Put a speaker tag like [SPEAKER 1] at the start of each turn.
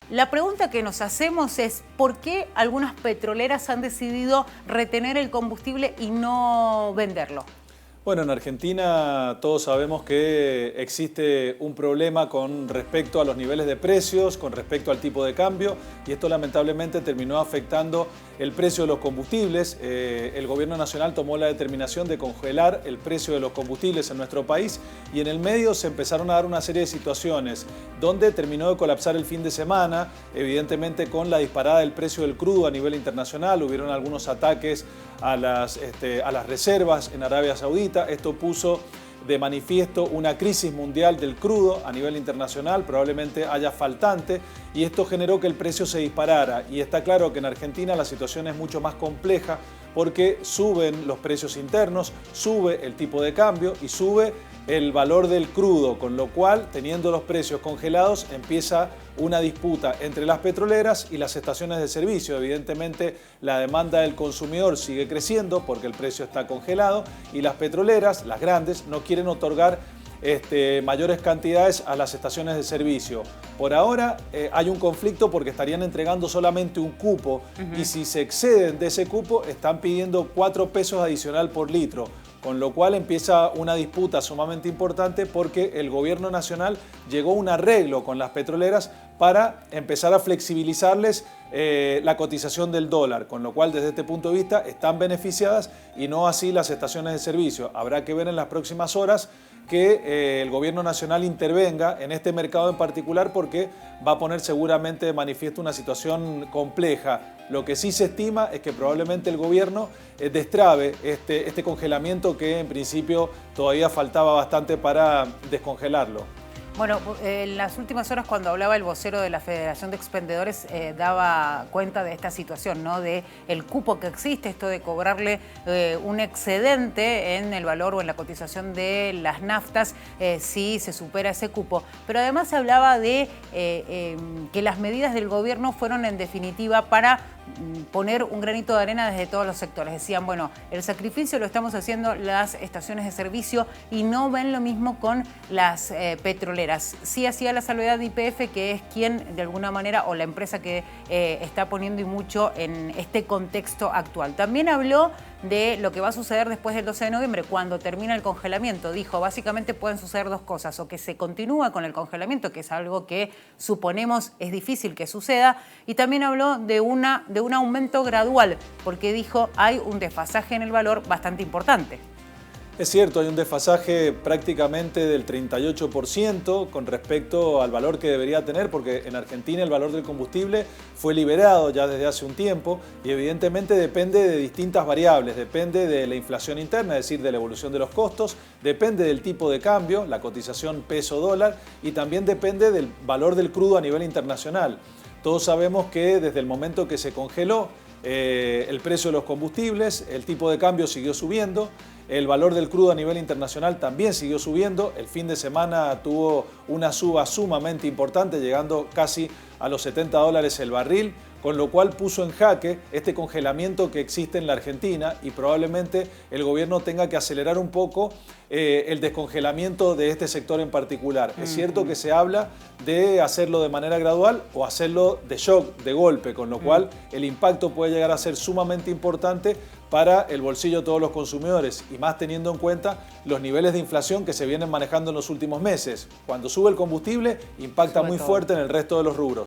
[SPEAKER 1] La pregunta que nos hacemos es ¿por qué algunas petroleras han decidido retener el combustible y no venderlo?
[SPEAKER 2] Bueno, en Argentina todos sabemos que existe un problema con respecto a los niveles de precios, con respecto al tipo de cambio, y esto lamentablemente terminó afectando el precio de los combustibles. El gobierno nacional tomó la determinación de congelar el precio de los combustibles en nuestro país y en el medio se empezaron a dar una serie de situaciones donde terminó de colapsar el fin de semana, evidentemente con la disparada del precio del crudo a nivel internacional. Hubieron algunos ataques a las reservas en Arabia Saudita. Esto puso de manifiesto una crisis mundial del crudo a nivel internacional, probablemente haya faltante, y esto generó que el precio se disparara. Y está claro que en Argentina la situación es mucho más compleja porque suben los precios internos, sube el tipo de cambio y sube el valor del crudo, con lo cual, teniendo los precios congelados, empieza una disputa entre las petroleras y las estaciones de servicio. Evidentemente, la demanda del consumidor sigue creciendo porque el precio está congelado y las petroleras, las grandes, no quieren otorgar mayores cantidades a las estaciones de servicio. Por ahora hay un conflicto porque estarían entregando solamente un cupo y si se exceden de ese cupo están pidiendo 4 pesos adicional por litro. Con lo cual empieza una disputa sumamente importante porque el gobierno nacional llegó a un arreglo con las petroleras para empezar a flexibilizarles la cotización del dólar, con lo cual desde este punto de vista están beneficiadas y no así las estaciones de servicio. Habrá que ver en las próximas horas que el gobierno nacional intervenga en este mercado en particular porque va a poner seguramente de manifiesto una situación compleja. Lo que sí se estima es que probablemente el gobierno destrabe este congelamiento que en principio todavía faltaba bastante para descongelarlo.
[SPEAKER 1] Bueno, en las últimas horas cuando hablaba el vocero de la Federación de Expendedores daba cuenta de esta situación, ¿no? De el cupo que existe, esto de cobrarle un excedente en el valor o en la cotización de las naftas si se supera ese cupo. Pero además se hablaba de que las medidas del gobierno fueron en definitiva para poner un granito de arena desde todos los sectores. Decían, bueno, el sacrificio lo estamos haciendo las estaciones de servicio y no ven lo mismo con las petroleras. Sí hacía la salvedad de YPF, que es quien de alguna manera, o la empresa que está poniendo y mucho en este contexto actual. También habló de lo que va a suceder después del 12 de noviembre, cuando termina el congelamiento. Dijo, básicamente pueden suceder dos cosas, o que se continúa con el congelamiento, que es algo que suponemos es difícil que suceda, y también habló de un aumento gradual, porque dijo, hay un desfasaje en el valor bastante importante.
[SPEAKER 2] Es cierto, hay un desfasaje prácticamente del 38% con respecto al valor que debería tener, porque en Argentina el valor del combustible fue liberado ya desde hace un tiempo y evidentemente depende de distintas variables, depende de la inflación interna, es decir, de la evolución de los costos, depende del tipo de cambio, la cotización peso-dólar y también depende del valor del crudo a nivel internacional. Todos sabemos que desde el momento que se congeló el precio de los combustibles, el tipo de cambio siguió subiendo, el valor del crudo a nivel internacional también siguió subiendo. El fin de semana tuvo una suba sumamente importante, llegando casi a los $70 el barril, con lo cual puso en jaque este congelamiento que existe en la Argentina y probablemente el gobierno tenga que acelerar un poco el descongelamiento de este sector en particular. Es cierto que se habla de hacerlo de manera gradual o hacerlo de shock, de golpe, con lo cual el impacto puede llegar a ser sumamente importante para el bolsillo de todos los consumidores y más teniendo en cuenta los niveles de inflación que se vienen manejando en los últimos meses. Cuando sube el combustible, impacta muy fuerte en el resto de los rubros.